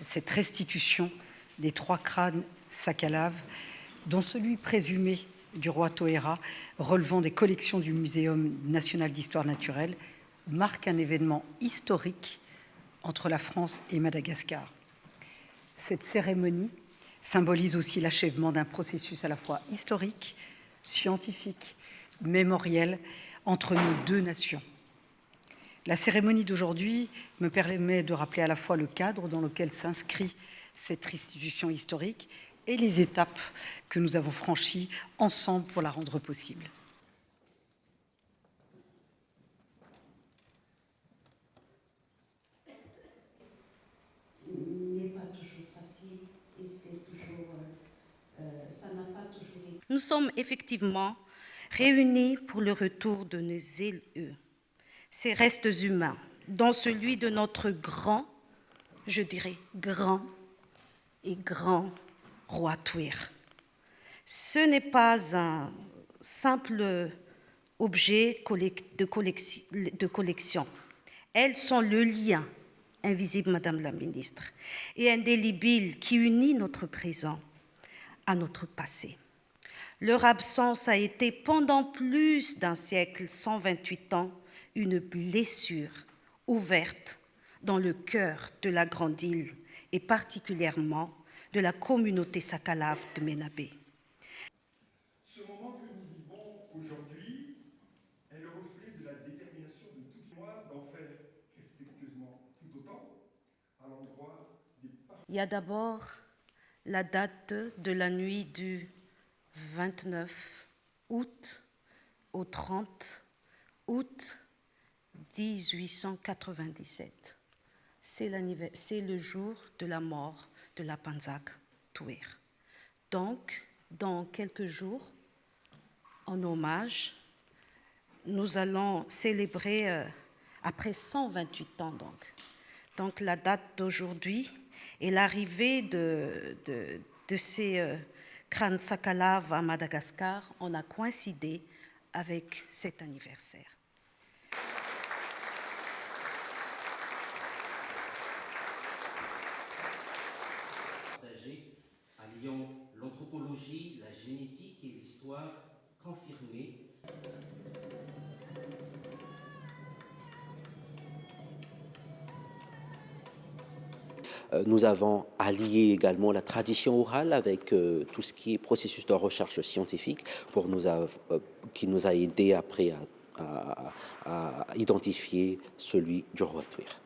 cette restitution des 3 crânes Sakalav, dont celui présumé du roi Toera, relevant des collections du Muséum national d'histoire naturelle, marque un événement historique entre la France et Madagascar. Cette cérémonie symbolise aussi l'achèvement d'un processus à la fois historique, scientifique, mémoriel entre nos 2 nations. La cérémonie d'aujourd'hui me permet de rappeler à la fois le cadre dans lequel s'inscrit cette restitution historique et les étapes que nous avons franchies ensemble pour la rendre possible. Il n'est pas toujours facile et c'est toujours, ça n'a pas toujours été. Nous sommes effectivement réunis pour le retour de nos élus, ces restes humains, dont celui de notre grand, je dirais grand et grand roi Tuir. Ce n'est pas un simple objet de collection. Elles sont le lien invisible, Madame la Ministre, et indélébile qui unit notre présent à notre passé. Leur absence a été pendant plus d'un siècle, 128 ans, une blessure ouverte dans le cœur de la grande île et particulièrement de la communauté Sakalav de Ménabé. Ce moment que nous vivons aujourd'hui est le reflet de la détermination de tous moi d'en faire respectueusement tout autant à l'endroit des parties. Il y a d'abord la date de la nuit du 29 août au 30 août 1897. C'est le jour de la mort de la Panzak Tuir. Donc, dans quelques jours, en hommage, nous allons célébrer après 128 ans. Donc la date d'aujourd'hui et l'arrivée de ces crânes Sakalav à Madagascar, on a coïncidé avec cet anniversaire. Alliant l'anthropologie, la génétique et l'histoire confirmée. Nous avons allié également la tradition orale avec tout ce qui est processus de recherche scientifique qui nous a aidé après à identifier celui du roi Tuir.